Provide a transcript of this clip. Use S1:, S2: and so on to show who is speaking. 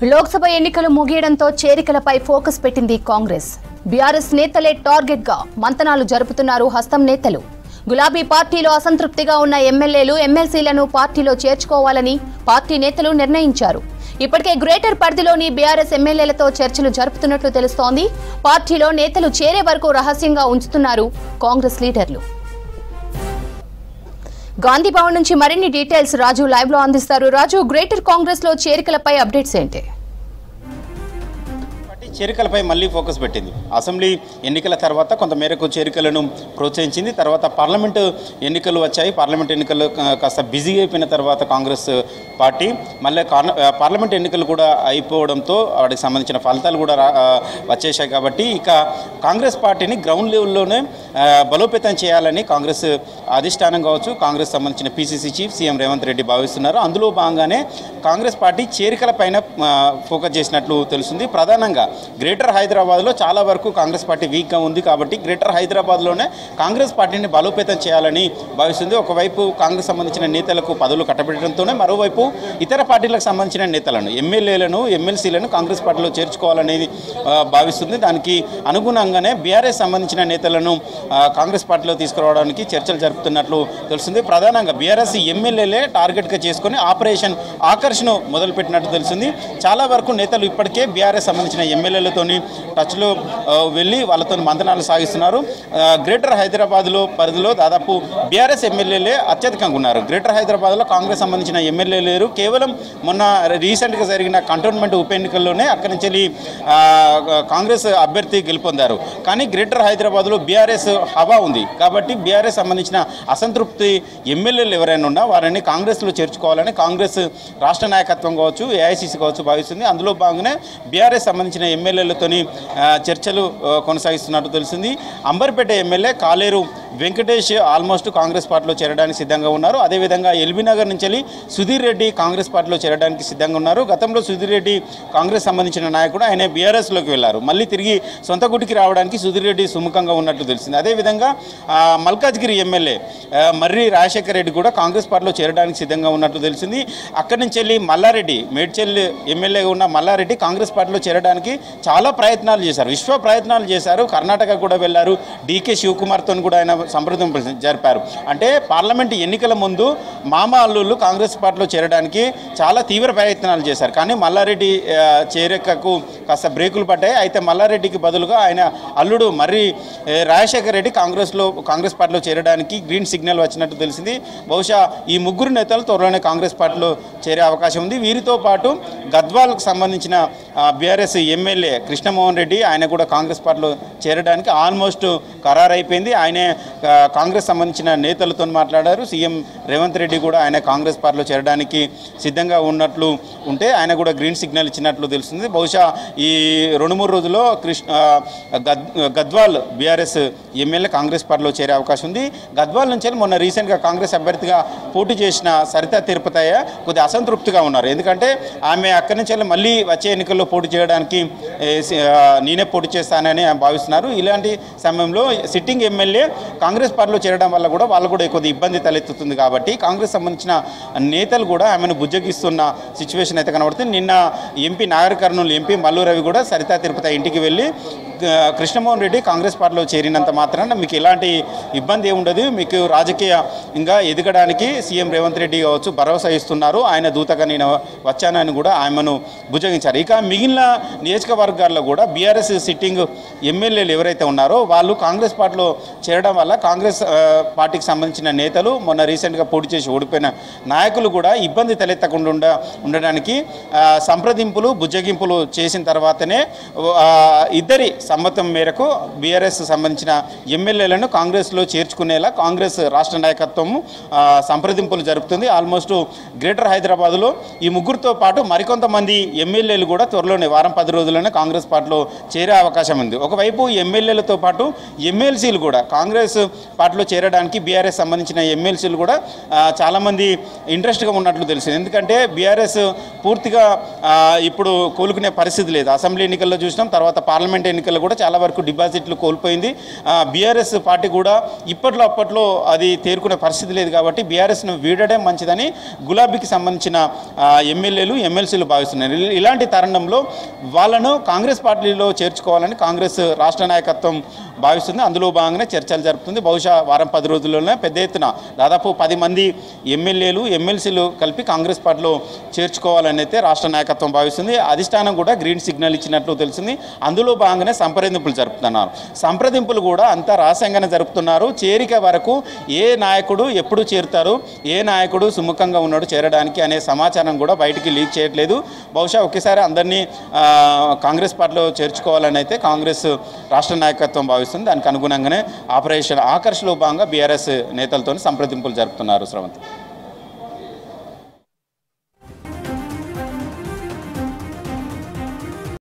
S1: లోక్సభ ఎన్నికలు ముగియడంతో చేరికలపై ఫోకస్ పెట్టింది కాంగ్రెస్. బీఆర్ఎస్ నేతలే టార్గెట్ గా మంతనాలు జరుపుతున్నారు హస్తం నేతలు. గులాబీ పార్టీలో అసంతృప్తిగా ఉన్న ఎమ్మెల్యేలు, ఎమ్మెల్సీలను పార్టీలో చేర్చుకోవాలని పార్టీ నేతలు నిర్ణయించారు. ఇప్పటికే గ్రేటర్ పరిధిలోని బీఆర్ఎస్ ఎమ్మెల్యేలతో చర్చలు జరుపుతున్నట్లు తెలుస్తోంది. పార్టీలో నేతలు చేరే వరకు రహస్యంగా ఉంచుతున్నారు కాంగ్రెస్ లీడర్లు. గాంధీ భవన్ నుంచి మరిన్ని డీటెయిల్స్ రాజు లైవ్ లో అందిస్తారు. రాజు, గ్రేటర్ కాంగ్రెస్ లో చేరికలపై అప్డేట్స్ ఏంటి?
S2: చేరికలపై మళ్ళీ ఫోకస్ పెట్టింది. అసెంబ్లీ ఎన్నికల తర్వాత కొంతమేరకు చేరికలను ప్రోత్సహించింది. తర్వాత పార్లమెంటు ఎన్నికలు వచ్చాయి. పార్లమెంట్ ఎన్నికలు కాస్త బిజీ అయిపోయిన తర్వాత కాంగ్రెస్ పార్టీ మళ్ళీ పార్లమెంట్ ఎన్నికలు కూడా అయిపోవడంతో వాటికి సంబంధించిన ఫలితాలు కూడా వచ్చేసాయి. కాబట్టి ఇక కాంగ్రెస్ పార్టీని గ్రౌండ్ లెవెల్లోనే బలోపేతం చేయాలని కాంగ్రెస్ అధిష్టానం కావచ్చు, కాంగ్రెస్ సంబంధించిన PCC chief CM Revanth Reddy భావిస్తున్నారు. అందులో భాగంగానే కాంగ్రెస్ పార్టీ చేరికలపైన ఫోకస్ చేసినట్లు తెలుస్తుంది. ప్రధానంగా గ్రేటర్ హైదరాబాద్లో చాలా వరకు కాంగ్రెస్ పార్టీ వీక్గా ఉంది. కాబట్టి గ్రేటర్ హైదరాబాద్లోనే కాంగ్రెస్ పార్టీని బలోపేతం చేయాలని భావిస్తుంది. ఒకవైపు కాంగ్రెస్ సంబంధించిన నేతలకు పదవులు కట్టబెట్టడంతోనే మరోవైపు ఇతర పార్టీలకు సంబంధించిన నేతలను, ఎమ్మెల్యేలను, ఎమ్మెల్సీలను కాంగ్రెస్ పార్టీలో చేర్చుకోవాలనేది భావిస్తుంది. దానికి అనుగుణంగానే బీఆర్ఎస్ సంబంధించిన నేతలను కాంగ్రెస్ పార్టీలో తీసుకురావడానికి చర్చలు జరుపుతున్నట్లు తెలుస్తుంది. ప్రధానంగా బీఆర్ఎస్ ఎమ్మెల్యేలే టార్గెట్గా చేసుకుని ఆపరేషన్ ఆకర్షణ మొదలుపెట్టినట్టు తెలుస్తుంది. చాలా వరకు నేతలు ఇప్పటికే బీఆర్ఎస్ సంబంధించిన ఎమ్మెల్యేలతోని టచ్లో వెళ్ళి వాళ్ళతో మంతనాలు సాగిస్తున్నారు. గ్రేటర్ హైదరాబాద్లో పరిధిలో దాదాపు బీఆర్ఎస్ ఎమ్మెల్యేలే అత్యధికంగా ఉన్నారు. గ్రేటర్ హైదరాబాద్లో కాంగ్రెస్ సంబంధించిన ఎమ్మెల్యే లేరు. కేవలం మొన్న రీసెంట్గా జరిగిన కంటోన్మెంట్ ఉప ఎన్నికల్లోనే అక్కడి నుంచి కాంగ్రెస్ అభ్యర్థి గెలుపొందారు. కానీ గ్రేటర్ హైదరాబాద్లో బీఆర్ఎస్ హవా ఉంది. కాబట్టి బీఆర్ఎస్ సంబంధించిన అసంతృప్తి ఎమ్మెల్యేలు ఎవరైనా ఉన్నా వారిని కాంగ్రెస్లో చేర్చుకోవాలని కాంగ్రెస్ రాష్ట్ర నాయకత్వం కావచ్చు, ఏఐసీసీ కావచ్చు భావిస్తుంది. అందులో భాగంగానే బీఆర్ఎస్ సంబంధించిన ఎమ్మెల్యేలతోని చర్చలు కొనసాగిస్తున్నట్టు తెలిసింది. అంబర్పేట ఎమ్మెల్యే కాలేరు వెంకటేష్ ఆల్మోస్ట్ కాంగ్రెస్ పార్టీలో చేరడానికి సిద్ధంగా ఉన్నారు. అదేవిధంగా ఎల్బీనగర్ నుంచి సుధీర్ రెడ్డి కాంగ్రెస్ పార్టీలో చేరడానికి సిద్ధంగా ఉన్నారు. గతంలో సుధీర్ రెడ్డి కాంగ్రెస్ సంబంధించిన నాయకుడు, ఆయన బీఆర్ఎస్లోకి వెళ్లారు. మళ్ళీ తిరిగి సొంత గుటికి రావడానికి సుధీర్ రెడ్డి సుముఖంగా ఉన్నట్లు తెలిసింది. అదేవిధంగా మల్కాజ్గిరి ఎమ్మెల్యే మర్రి రాజశేఖర్ రెడ్డి కూడా కాంగ్రెస్ పార్టీలో చేరడానికి సిద్ధంగా ఉన్నట్లు తెలిసింది. అక్కడి నుంచి మల్లారెడ్డి, మేడ్చల్ ఎమ్మెల్యేగా ఉన్న మల్లారెడ్డి కాంగ్రెస్ పార్టీలో చేరడానికి చాలా ప్రయత్నాలు చేశారు, విశ్వ ప్రయత్నాలు చేశారు. కర్ణాటక కూడా వెళ్లారు. డీకే శివకుమార్తో కూడా ఆయన సంప్రదింపులు జరిపారు. అంటే పార్లమెంటు ఎన్నికల ముందు మామ అల్లుళ్ళు కాంగ్రెస్ పార్టీలో చేరడానికి చాలా తీవ్ర ప్రయత్నాలు చేశారు. కానీ మల్లారెడ్డి చేరికకు కాస్త బ్రేకులు పడ్డాయి. అయితే మల్లారెడ్డికి బదులుగా ఆయన అల్లుడు మర్రి రాజశేఖర్ రెడ్డి కాంగ్రెస్ పార్టీలో చేరడానికి గ్రీన్ సిగ్నల్ వచ్చినట్టు తెలిసింది. బహుశా ఈ ముగ్గురు నేతలు త్వరలోనే కాంగ్రెస్ పార్టీలో చేరే అవకాశం ఉంది. వీరితో పాటు గద్వాల్కు సంబంధించిన బీఆర్ఎస్ ఎమ్మెల్యే కృష్ణమోహన్ రెడ్డి, ఆయన కూడా కాంగ్రెస్ పార్టీలో చేరడానికి ఆల్మోస్ట్ ఖరారైపోయింది. ఆయనే కాంగ్రెస్ సంబంధించిన నేతలతో మాట్లాడారు. సీఎం రేవంత్ రెడ్డి కూడా ఆయన కాంగ్రెస్ పార్టీలో చేరడానికి సిద్ధంగా ఉన్నట్లు ఉంటే ఆయన కూడా గ్రీన్ సిగ్నల్ ఇచ్చినట్లు తెలుస్తుంది. బహుశా ఈ 2-3 రోజుల్లో గద్వాల్ బీఆర్ఎస్ ఎమ్మెల్యే కాంగ్రెస్ పార్టీలో చేరే అవకాశం ఉంది. గద్వాల్ నుంచి మొన్న రీసెంట్గా కాంగ్రెస్ అభ్యర్థిగా పోటీ చేసిన సరితా తిరుపతయ్య కొద్దిగా అసంతృప్తిగా ఉన్నారు. ఎందుకంటే ఆమె అక్కడి నుంచి మళ్ళీ వచ్చే ఎన్నికల్లో పోటీ చేయడానికి నేనే పోటీ చేస్తానని భావిస్తున్నారు. ఇలాంటి సమయంలో సిట్టింగ్ ఎమ్మెల్యే కాంగ్రెస్ పార్టీలో చేరడం వల్ల కూడా వాళ్ళు కూడా కొద్ది ఇబ్బంది తలెత్తుతుంది. కాబట్టి కాంగ్రెస్ సంబంధించిన నేతలు కూడా ఆమెను బుజ్జగిస్తున్న సిచ్యువేషన్ అయితే కనబడుతుంది. నిన్న ఎంపీ నాగర్ కర్నూలు ఎంపీ మల్లు రవి కూడా సరితా తిరుపతి ఇంటికి వెళ్ళి కృష్ణమోహన్ రెడ్డి కాంగ్రెస్ పార్టీలో చేరినంత మాత్రాన మీకు ఎలాంటి ఇబ్బంది ఏముండదు, మీకు రాజకీయంగా ఎదగడానికి సీఎం రేవంత్ రెడ్డి కావచ్చు భరోసా ఇస్తున్నారు, ఆయన దూతగా నేను వచ్చానని కూడా ఆమెను భుజగించారు. ఇక మిగిలిన నియోజకవర్గాల్లో కూడా బీఆర్ఎస్ సిట్టింగ్ ఎమ్మెల్యేలు ఎవరైతే ఉన్నారో వాళ్ళు కాంగ్రెస్ పార్టీలో చేరడం వల్ల కాంగ్రెస్ పార్టీకి సంబంధించిన నేతలు, మొన్న రీసెంట్గా పోటీ చేసి ఓడిపోయిన నాయకులు కూడా ఇబ్బంది తలెత్తకుండా ఉండడానికి సంప్రదింపులు, బుజ్జగింపులు చేసిన తర్వాతనే ఇద్దరి సమ్మతం మేరకు బీఆర్ఎస్ సంబంధించిన ఎమ్మెల్యేలను కాంగ్రెస్లో చేర్చుకునేలా కాంగ్రెస్ రాష్ట్ర నాయకత్వం సంప్రదింపులు జరుపుతుంది. ఆల్మోస్ట్ గ్రేటర్ హైదరాబాద్లో ఈ ముగ్గురితో పాటు మరికొంతమంది ఎమ్మెల్యేలు కూడా త్వరలోనే 10 రోజుల్లోనే కాంగ్రెస్ పార్టీలో చేరే అవకాశం ఉంది. ఒకవైపు ఎమ్మెల్యేలతో పాటు ఎమ్మెల్సీలు కూడా కాంగ్రెస్ పార్టీలో చేరడానికి బీఆర్ఎస్ సంబంధించిన ఎమ్మెల్సీలు కూడా చాలామంది ఇంట్రెస్ట్గా ఉన్నట్లు తెలిసింది. ఎందుకంటే బీఆర్ఎస్ పూర్తిగా ఇప్పుడు కోలుకునే పరిస్థితి లేదు. అసెంబ్లీ ఎన్నికల్లో చూసినాం, తర్వాత పార్లమెంట్ ఎన్నికల్లో ఎన్నికలు కూడా చాలా వరకు డిపాజిట్లు కోల్పోయింది. బీఆర్ఎస్ పార్టీ కూడా అప్పట్లో అది తేరుకునే పరిస్థితి లేదు కాబట్టి బీఆర్ఎస్ను వీడడం మంచిదని గులాబీకి సంబంధించిన ఎమ్మెల్యేలు ఎమ్మెల్సీలు భావిస్తున్నారు. ఇలాంటి తరుణంలో వాళ్ళను కాంగ్రెస్ పార్టీలో చేర్చుకోవాలని కాంగ్రెస్ రాష్ట్ర నాయకత్వం భావిస్తుంది. అందులో భాగంగానే చర్చలు జరుపుతుంది. బహుశా వారం 10 రోజుల్లోనే పెద్ద ఎత్తున దాదాపు 10 మంది ఎమ్మెల్యేలు ఎమ్మెల్సీలు కలిపి కాంగ్రెస్ పార్టీలో చేర్చుకోవాలని అయితే రాష్ట్ర నాయకత్వం భావిస్తుంది. అధిష్టానం కూడా గ్రీన్ సిగ్నల్ ఇచ్చినట్లు తెలిసింది. అందులో భాగంగానే సంప్రదింపులు జరుపుతున్నారు. సంప్రదింపులు కూడా అంత రహస్యంగానే జరుపుతున్నారు. చేరిక వరకు ఏ నాయకుడు ఎప్పుడు చేరుతారు, ఏ నాయకుడు సుముఖంగా ఉన్నాడు చేరడానికి అనే సమాచారం కూడా బయటికి లీక్ చేయట్లేదు. బహుశా ఒకేసారి అందరినీ కాంగ్రెస్ పార్టీలో చేర్చుకోవాలని అయితే కాంగ్రెస్ రాష్ట్ర నాయకత్వం భావిస్తుంది. దానికి అనుగుణంగానే ఆపరేషన్ ఆకర్షలో భాగంగా బీఆర్ఎస్ నేతలతో సంప్రదింపులు జరుపుతున్నారు. శ్రవంత్.